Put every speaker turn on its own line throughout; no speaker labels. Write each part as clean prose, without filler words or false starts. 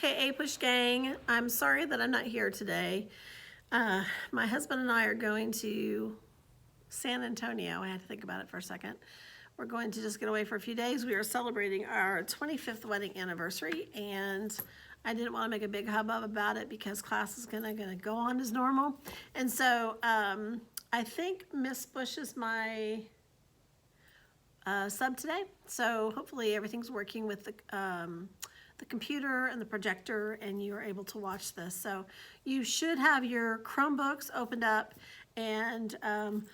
Hey, APUSH gang, I'm sorry that I'm not here today. My husband and I are going to San Antonio. I had to think about it for a second. We're going to just get away for a few days. We are celebrating our 25th wedding anniversary, and I didn't want to make a big hubbub about it because class is gonna go on as normal. And so I think Miss Bush is my sub today, so hopefully everything's working with the computer and the projector and you are able to watch this. So you should have your Chromebooks opened up and I'm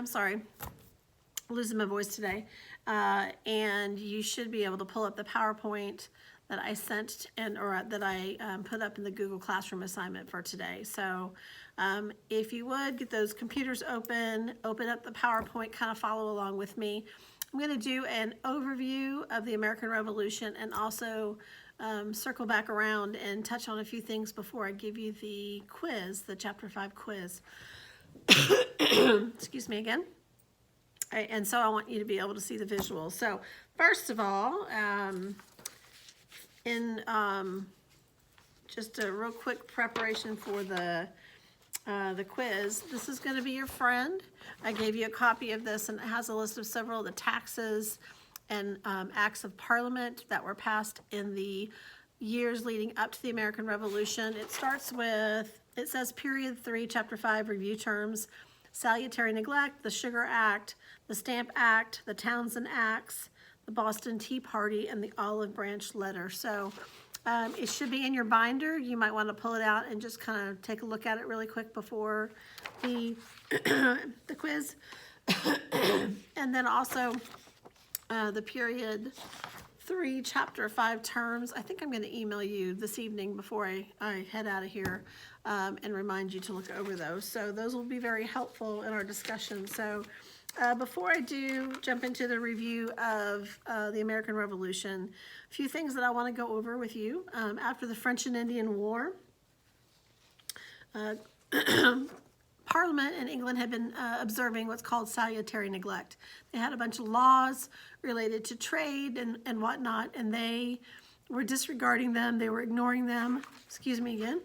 sorry, losing my voice today, and you should be able to pull up the PowerPoint that I sent or that I put up in the Google Classroom assignment for today. So if you would get those computers open up the PowerPoint, kind of follow along with me. I'm going to do an overview of the American Revolution and also circle back around and touch on a few things before I give you the quiz, the Chapter 5 quiz. Excuse me again. And so I want you to be able to see the visuals. So first of all, just a real quick preparation for the quiz. This is going to be your friend. I gave you a copy of this, and it has a list of several of the taxes and acts of parliament that were passed in the years leading up to the American Revolution. It starts with, it says period 3, chapter 5, review terms, salutary neglect, the Sugar Act, the Stamp Act, the Townsend Acts, the Boston Tea Party, and the Olive Branch Letter. So it should be in your binder. You might want to pull it out and just kind of take a look at it really quick before the the quiz. And then also the period 3, chapter 5 terms. I think I'm going to email you this evening before I head out of here and remind you to look over those. So those will be very helpful in our discussion. So before I do jump into the review of the American Revolution, a few things that I want to go over with you. After the French and Indian War, Parliament in England had been observing what's called salutary neglect. They had a bunch of laws related to trade and whatnot, and they were disregarding them. They were ignoring them. Excuse me again.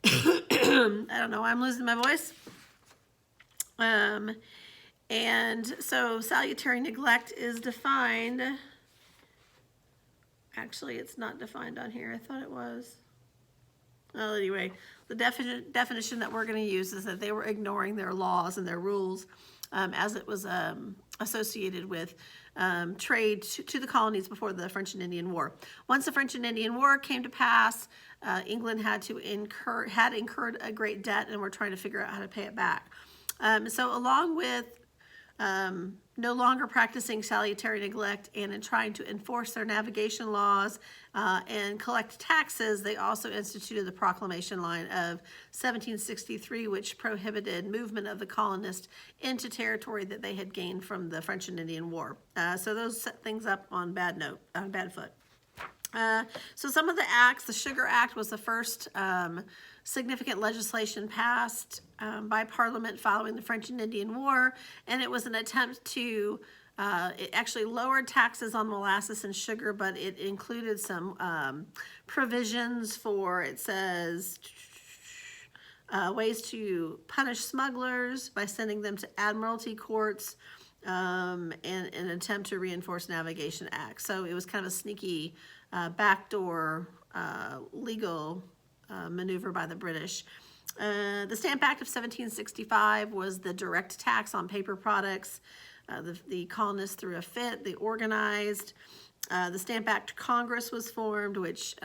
I don't know why I'm losing my voice. And so salutary neglect is defined. Actually, it's not defined on here. I thought it was. Well, anyway, the definition that we're going to use is that they were ignoring their laws and their rules as it was associated with trade to the colonies before the French and Indian War. Once the French and Indian War came to pass, England had incurred a great debt and were trying to figure out how to pay it back. So along with no longer practicing salutary neglect and in trying to enforce their navigation laws and collect taxes, they also instituted the Proclamation Line of 1763, which prohibited movement of the colonists into territory that they had gained from the French and Indian War. So those set things up on bad foot. So some of the acts, the Sugar Act was the first significant legislation passed by Parliament following the French and Indian War, and it was an attempt to, it actually lowered taxes on molasses and sugar, but it included some provisions for, it says, ways to punish smugglers by sending them to admiralty courts, and an attempt to reinforce Navigation Act. So it was kind of a sneaky backdoor legal maneuver by the British. The Stamp Act of 1765 was the direct tax on paper products. The colonists threw a fit. They organized. The Stamp Act Congress was formed, which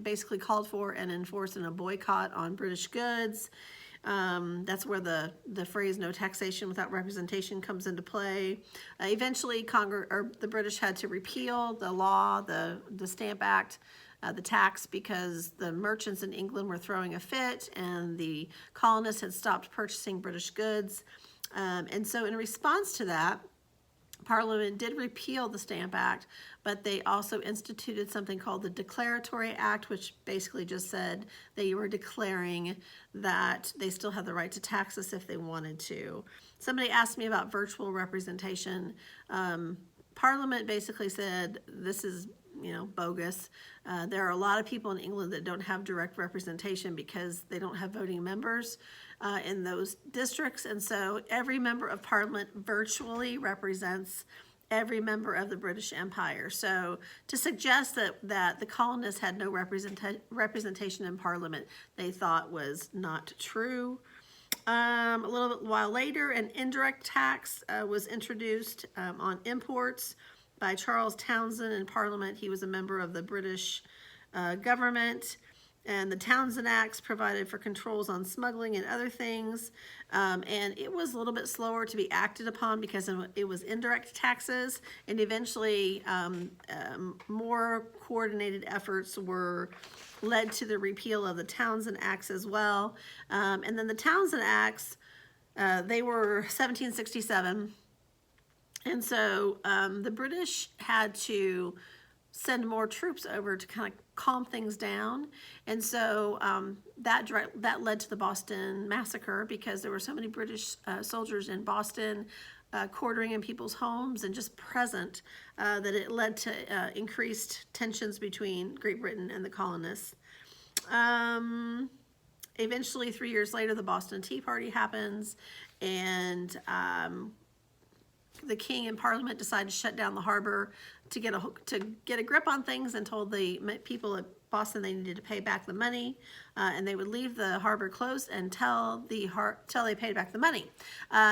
basically called for and enforced a boycott on British goods. That's where the phrase "no taxation without representation" comes into play. Eventually, the British had to repeal the law, the Stamp Act, the tax, because the merchants in England were throwing a fit and the colonists had stopped purchasing British goods. And so in response to that, Parliament did repeal the Stamp Act, but they also instituted something called the Declaratory Act, which basically just said they were declaring that they still had the right to tax us if they wanted to. Somebody asked me about virtual representation. Parliament basically said this is bogus. There are a lot of people in England that don't have direct representation because they don't have voting members in those districts. And so every member of parliament virtually represents every member of the British Empire. So to suggest that the colonists had no representation in parliament, they thought was not true. A little bit while later, an indirect tax was introduced on imports by Charles Townshend in Parliament. He was a member of the British government, and the Townshend Acts provided for controls on smuggling and other things. And it was a little bit slower to be acted upon because it was indirect taxes, and eventually more coordinated efforts were led to the repeal of the Townshend Acts as well. And then the Townshend Acts, they were 1767. And so the British had to send more troops over to kind of calm things down. And so that led to the Boston Massacre, because there were so many British soldiers in Boston quartering in people's homes and just present, that it led to increased tensions between Great Britain and the colonists. Eventually, 3 years later, the Boston Tea Party happens, and the king and parliament decided to shut down the harbor to get a grip on things, and told the people at Boston they needed to pay back the money, and they would leave the harbor closed until they paid back the money.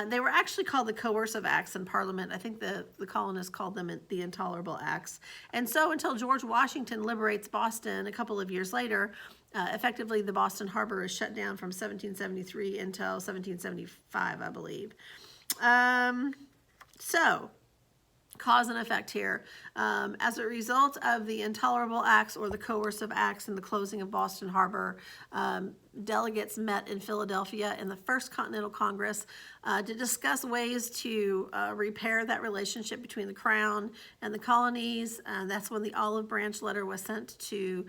They were actually called the Coercive Acts in Parliament. I think the colonists called them the Intolerable Acts. And so until George Washington liberates Boston a couple of years later, effectively the Boston harbor is shut down from 1773 until 1775, I believe. So, cause and effect here. As a result of the Intolerable Acts or the Coercive Acts and the closing of Boston Harbor, delegates met in Philadelphia in the First Continental Congress to discuss ways to repair that relationship between the Crown and the colonies. That's when the Olive Branch letter was sent to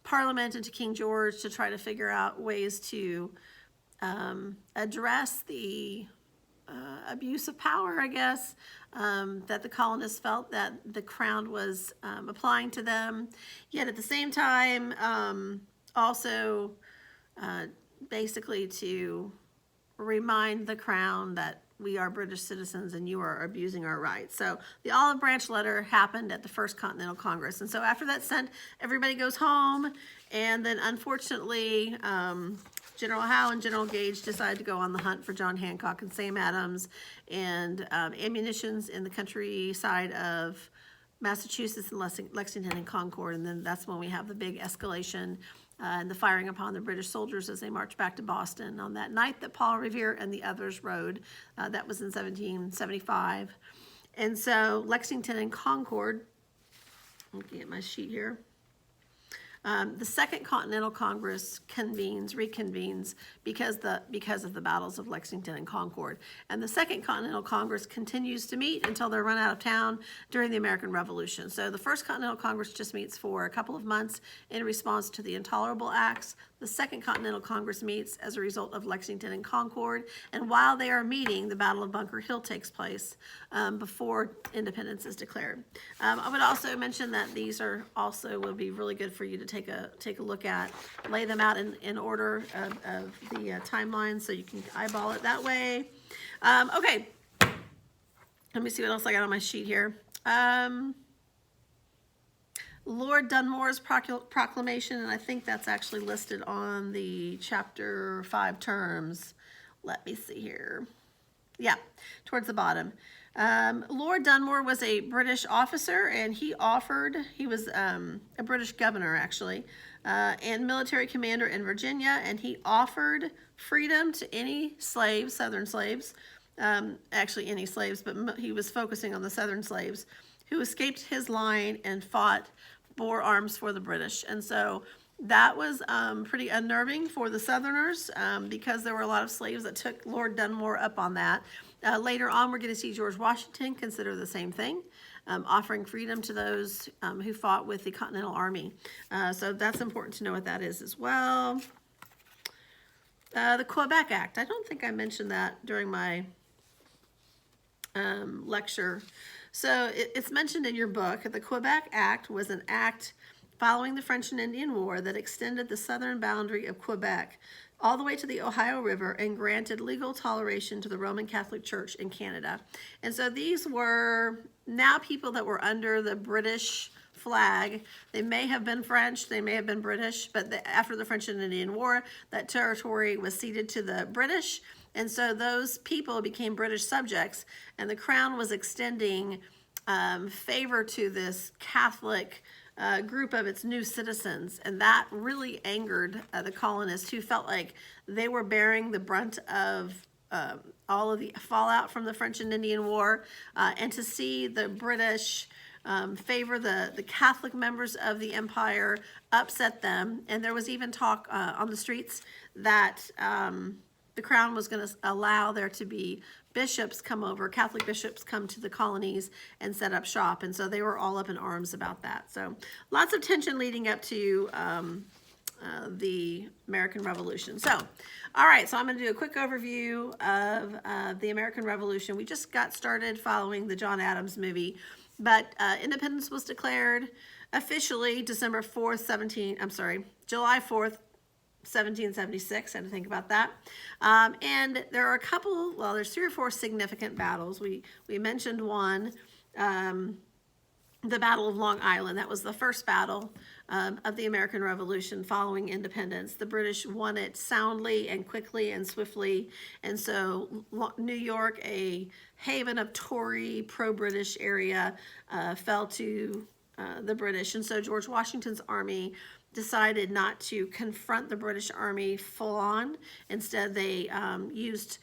Parliament and to King George to try to figure out ways to address the abuse of power, I guess, that the colonists felt that the crown was applying to them. Yet at the same time, also basically to remind the crown that we are British citizens and you are abusing our rights. So the Olive Branch letter happened at the First Continental Congress. And so after that's sent, everybody goes home. And then unfortunately, General Howe and General Gage decided to go on the hunt for John Hancock and Sam Adams, and ammunitions in the countryside of Massachusetts and Lexington and Concord. And then that's when we have the big escalation and the firing upon the British soldiers as they marched back to Boston on that night that Paul Revere and the others rode. That was in 1775. And so Lexington and Concord, looking at my sheet here, the Second Continental Congress reconvenes because of the battles of Lexington and Concord. And the Second Continental Congress continues to meet until they're run out of town during the American Revolution. So the First Continental Congress just meets for a couple of months in response to the Intolerable Acts. The Second Continental Congress meets as a result of Lexington and Concord. And while they are meeting, the Battle of Bunker Hill takes place before independence is declared. I would also mention that these would be really good for you to take a look at, lay them out in order of the timeline so you can eyeball it that way. Okay, let me see what else I got on my sheet here. Lord Dunmore's proclamation, and I think that's actually listed on the Chapter 5 terms. Let me see here. Yeah, towards the bottom. Lord Dunmore was a British officer, and he was a British governor, actually, and military commander in Virginia, and he offered freedom to any slaves, Southern slaves, actually any slaves, but he was focusing on the Southern slaves, who escaped his line and bore arms for the British. And so that was pretty unnerving for the Southerners because there were a lot of slaves that took Lord Dunmore up on that. Later on, we're going to see George Washington consider the same thing, offering freedom to those who fought with the Continental Army. So that's important to know what that is as well. The Quebec Act. I don't think I mentioned that during my lecture. So it's mentioned in your book, the Quebec Act was an act following the French and Indian War that extended the southern boundary of Quebec all the way to the Ohio River and granted legal toleration to the Roman Catholic Church in Canada. And so these were now people that were under the British flag. They may have been French, they may have been British, but after the French and Indian War, that territory was ceded to the British. And so those people became British subjects, and the crown was extending favor to this Catholic group of its new citizens. And that really angered the colonists, who felt like they were bearing the brunt of all of the fallout from the French and Indian War, and to see the British favor the Catholic members of the empire upset them. And there was even talk on the streets that the crown was going to allow there to be bishops come over, Catholic bishops come to the colonies and set up shop. And so they were all up in arms about that. So lots of tension leading up to the American Revolution. So, all right, so I'm going to do a quick overview of the American Revolution. We just got started following the John Adams movie, but independence was declared officially July 4th, 1776. I had to think about that. And there are a couple, well, there's 3 or 4 significant battles. We mentioned one, the Battle of Long Island. That was the first battle of the American Revolution following independence. The British won it soundly and quickly and swiftly. And so New York, a haven of Tory, pro-British area, fell to the British. And so George Washington's army decided not to confront the British army full on. Instead, they used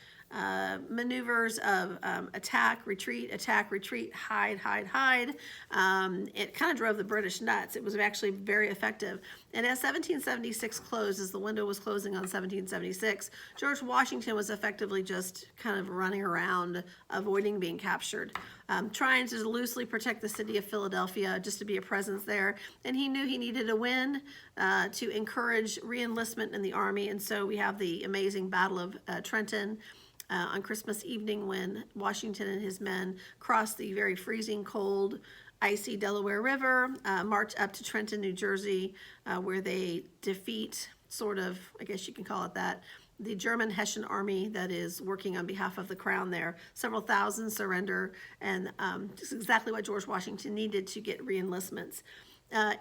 maneuvers of attack, retreat, hide, hide, hide. It kind of drove the British nuts. It was actually very effective. And as 1776 closed, as the window was closing on 1776, George Washington was effectively just kind of running around, avoiding being captured, trying to loosely protect the city of Philadelphia, just to be a presence there. And he knew he needed a win to encourage re-enlistment in the army. And so we have the amazing Battle of Trenton on Christmas evening, when Washington and his men crossed the very freezing cold, icy Delaware River, march up to Trenton, New Jersey, where they defeat, sort of, I guess you can call it that, the German Hessian army that is working on behalf of the crown there. Several thousand surrender, and just exactly what George Washington needed to get re-enlistments.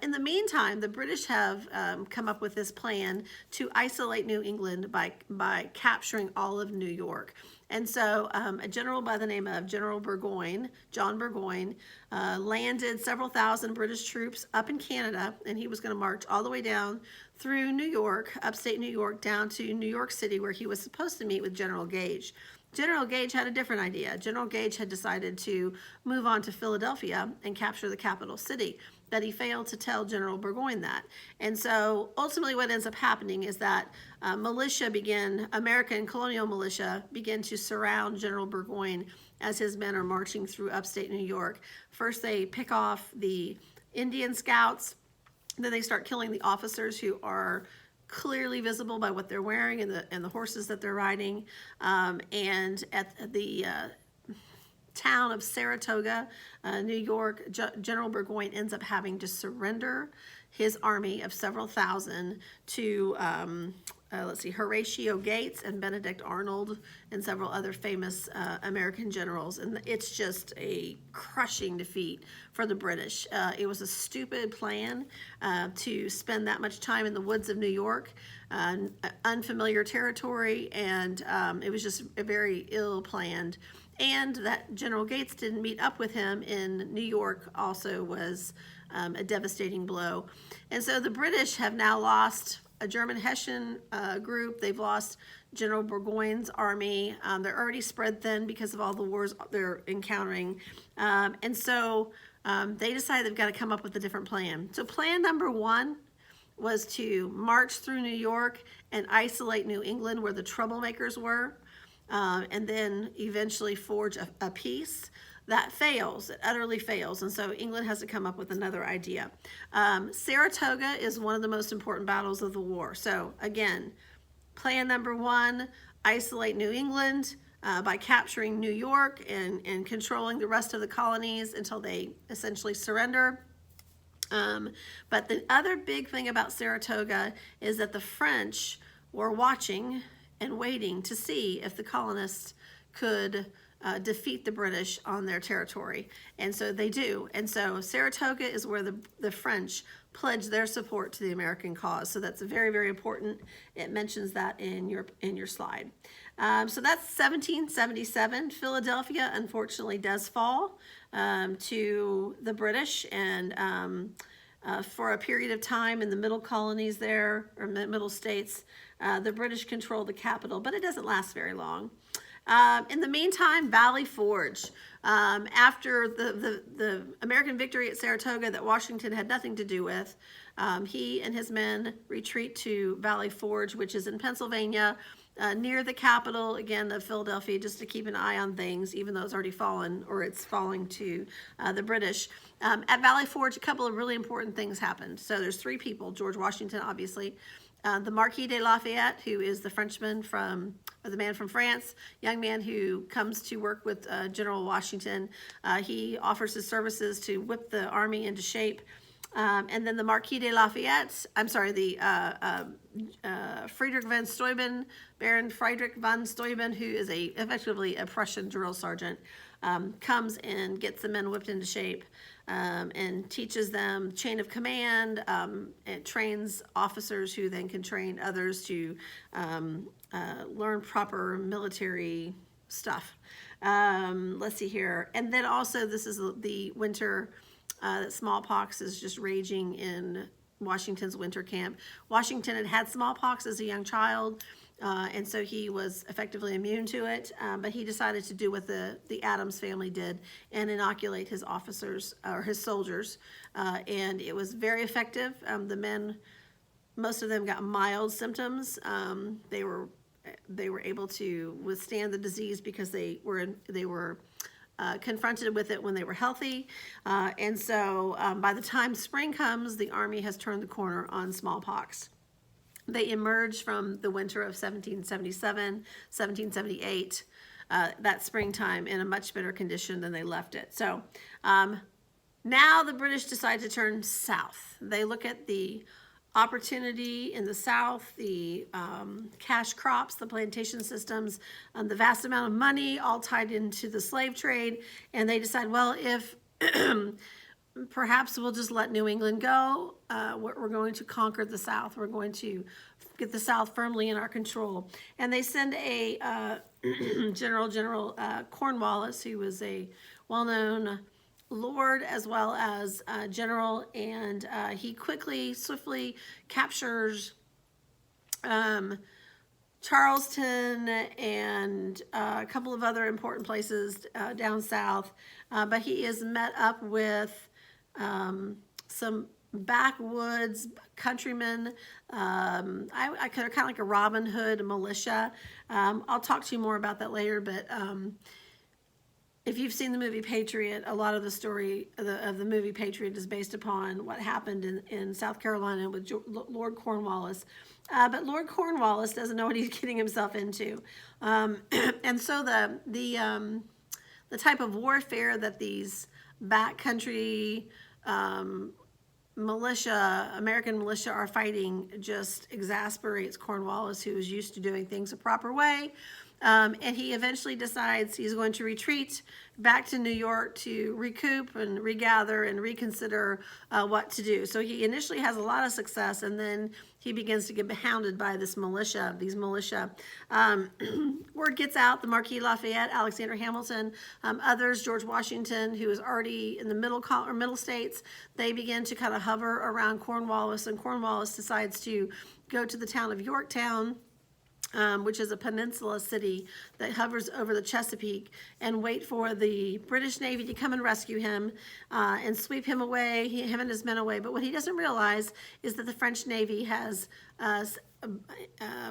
In the meantime, the British have come up with this plan to isolate New England by capturing all of New York. And so a general by the name of General Burgoyne, John Burgoyne, landed several thousand British troops up in Canada, and he was going to march all the way down through New York, upstate New York, down to New York City, where he was supposed to meet with General Gage. General Gage had a different idea. General Gage had decided to move on to Philadelphia and capture the capital city, but he failed to tell General Burgoyne that. And so ultimately what ends up happening is that American colonial militia begin to surround General Burgoyne as his men are marching through upstate New York. First they pick off the Indian scouts, then they start killing the officers who are clearly visible by what they're wearing and the horses that they're riding. And at the town of Saratoga, New York, General Burgoyne ends up having to surrender his army of several thousand to, Horatio Gates and Benedict Arnold and several other famous American generals. And it's just a crushing defeat for the British. It was a stupid plan to spend that much time in the woods of New York, unfamiliar territory, and it was just a very ill-planned. And that General Gates didn't meet up with him in New York also was a devastating blow. And so the British have now lost a German Hessian group. They've lost General Burgoyne's army. They're already spread thin because of all the wars they're encountering. And so they decided they've got to come up with a different plan. So plan number 1 was to march through New York and isolate New England where the troublemakers were. And then eventually forge a peace. That fails. It utterly fails. And so England has to come up with another idea. Saratoga is one of the most important battles of the war. So again, plan number 1, isolate New England. by capturing New York and controlling the rest of the colonies until they essentially surrender. But the other big thing about Saratoga is that the French were watching and waiting to see if the colonists could defeat the British on their territory. And so they do. And so Saratoga is where the French pledge their support to the American cause. So that's very, very important. It mentions that in your slide. So that's 1777. Philadelphia, unfortunately, does fall to the British, and for a period of time in the middle colonies there, or middle states, the British controlled the capital, but it doesn't last very long. In the meantime, Valley Forge. After the American victory at Saratoga that Washington had nothing to do with, he and his men retreat to Valley Forge, which is in Pennsylvania, near the capital, again, of Philadelphia, just to keep an eye on things, even though it's already fallen, or it's falling to the British. At Valley Forge, a couple of really important things happened. So there's three people: George Washington, obviously, the Marquis de Lafayette, who is the Frenchman the man from France, young man who comes to work with General Washington. He offers his services to whip the army into shape. And then the Marquis de Lafayette, Friedrich von Steuben, Baron Friedrich von Steuben, who is effectively a Prussian drill sergeant, comes and gets the men whipped into shape, and teaches them chain of command, and trains officers who then can train others to learn proper military stuff. Let's see here. And then also, this is the winter that smallpox is just raging in Washington's winter camp. Washington had smallpox as a young child, and so he was effectively immune to it, but he decided to do what the Adams family did and inoculate his officers, or his soldiers, and it was very effective. The men, most of them got mild symptoms. They were able to withstand the disease because they were confronted with it when they were healthy. And so by the time spring comes, the Army has turned the corner on smallpox. They emerged from the winter of 1777, 1778, that springtime, in a much better condition than they left it. So now the British decide to turn south. They look at the opportunity in the South, the cash crops, the plantation systems, the vast amount of money all tied into the slave trade, and they decide, well, if perhaps we'll just let New England go, we're going to conquer the South, we're going to get the South firmly in our control. And they send a General Cornwallis, who was a well-known lord as well as general, and he swiftly captures Charleston and a couple of other important places down south, but he is met up with some backwoods countrymen. I kind of like a Robin Hood militia. I'll talk to you more about that later, but if you've seen the movie Patriot, a lot of the story of the movie Patriot is based upon what happened in South Carolina with Lord Cornwallis. But Lord Cornwallis doesn't know what he's getting himself into. And so the type of warfare that these backcountry American militia are fighting just exasperates Cornwallis, who is used to doing things a proper way. And he eventually decides he's going to retreat back to New York to recoup and regather and reconsider what to do. So he initially has a lot of success, and then he begins to get hounded by these militia. Word gets out, the Marquis Lafayette, Alexander Hamilton, others, George Washington, who is already in the middle states, they begin to kind of hover around Cornwallis, and Cornwallis decides to go to the town of Yorktown, which is a peninsula city that hovers over the Chesapeake, and wait for the British Navy to come and rescue him and sweep him away, him and his men away. But what he doesn't realize is that the French Navy has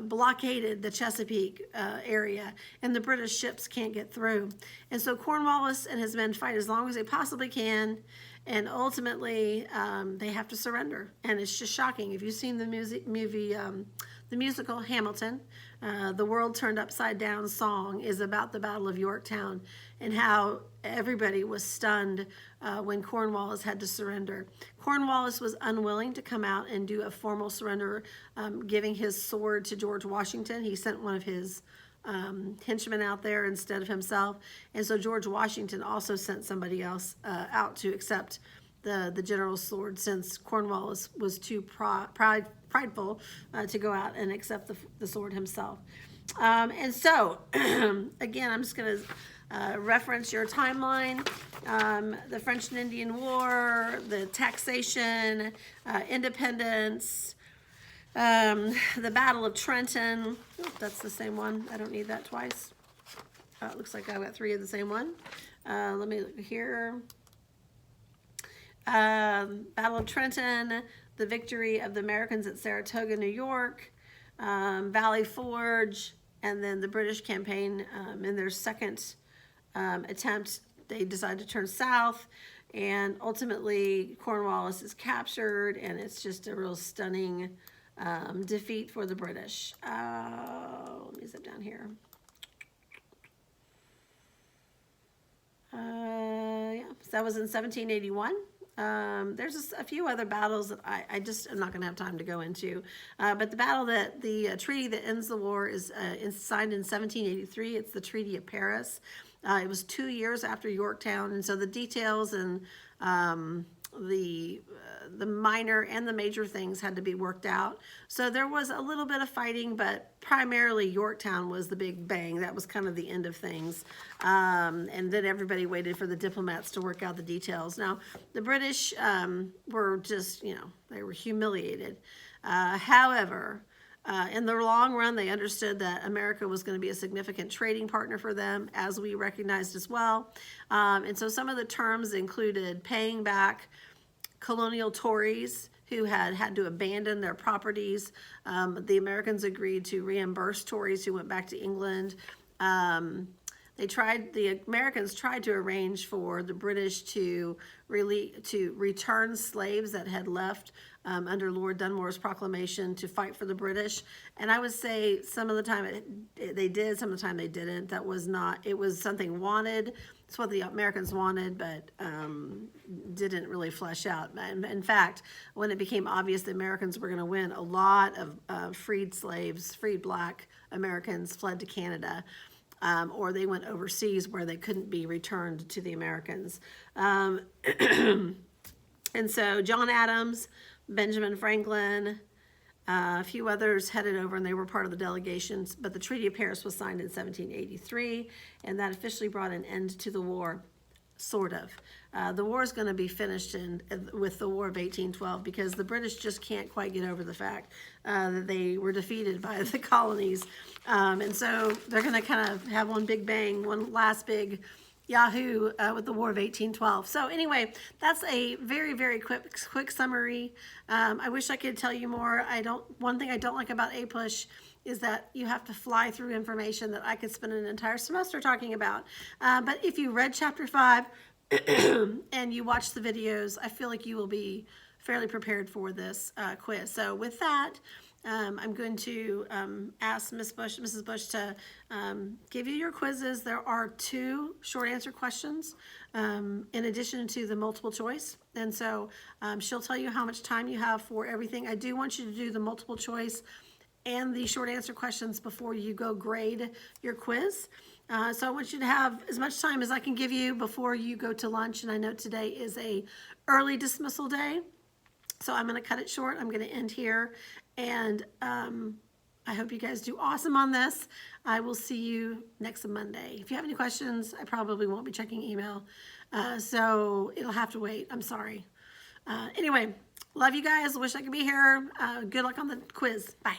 blockaded the Chesapeake area, and the British ships can't get through. And so Cornwallis and his men fight as long as they possibly can, And ultimately, they have to surrender. And it's just shocking. If you've seen the the musical Hamilton, the World Turned Upside Down song is about the Battle of Yorktown and how everybody was stunned when Cornwallis had to surrender. Cornwallis was unwilling to come out and do a formal surrender, giving his sword to George Washington. He sent one of his henchmen out there instead of himself. And so George Washington also sent somebody else out to accept the general's sword, since Cornwallis was too prideful to go out and accept the sword himself. And so, again, I'm just going to reference your timeline. The French and Indian War, the taxation, independence, the Battle of Trenton. Oh, that's the same one. I don't need that twice. It looks like I've got 3 of the same one. Let me look here. Battle of Trenton, the victory of the Americans at Saratoga, New York, Valley Forge, and then the British campaign in their second attempt. They decide to turn south, and ultimately Cornwallis is captured, and it's just a real stunning defeat for the British. Let me zip down here. Yeah, so that was in 1781. There's just a few other battles that I just am not going to have time to go into. But the treaty that ends the war is signed in 1783. It's the Treaty of Paris. It was 2 years after Yorktown, and so the details and the minor and the major things had to be worked out. So there was a little bit of fighting, but primarily Yorktown was the big bang. That was kind of the end of things. And then everybody waited for the diplomats to work out the details. Now, the British were just, they were humiliated. However, in the long run, they understood that America was going to be a significant trading partner for them, as we recognized as well. And so some of the terms included paying back colonial Tories who had to abandon their properties. The Americans agreed to reimburse Tories who went back to England. The Americans tried to arrange for the British to return slaves that had left under Lord Dunmore's proclamation to fight for the British. And I would say some of the time they did, some of the time they didn't. It was something wanted. It's what the Americans wanted, but didn't really flesh out. In fact, when it became obvious the Americans were going to win, a lot of freed slaves, freed black Americans fled to Canada. Or they went overseas where they couldn't be returned to the Americans. And so John Adams, Benjamin Franklin, a few others headed over, and they were part of the delegations. But the Treaty of Paris was signed in 1783, and that officially brought an end to the war, sort of. The war is going to be finished with the War of 1812, because the British just can't quite get over the fact that they were defeated by the colonies. And so they're going to kind of have one big bang, one last big Yahoo with the War of 1812. So anyway, that's a very, very quick summary. I wish I could tell you more. One thing I don't like about APUSH is that you have to fly through information that I could spend an entire semester talking about. But if you read Chapter 5 and you watch the videos, I feel like you will be fairly prepared for this quiz. So with that, I'm going to ask Mrs. Bush to give you your quizzes. There are 2 short answer questions in addition to the multiple choice. And so she'll tell you how much time you have for everything. I do want you to do the multiple choice and the short answer questions before you go grade your quiz. So I want you to have as much time as I can give you before you go to lunch. And I know today is a early dismissal day, so I'm going to cut it short. I'm going to end here. And I hope you guys do awesome on this. I will see you next Monday. If you have any questions, I probably won't be checking email. So it'll have to wait. I'm sorry. Anyway, love you guys. Wish I could be here. Good luck on the quiz. Bye.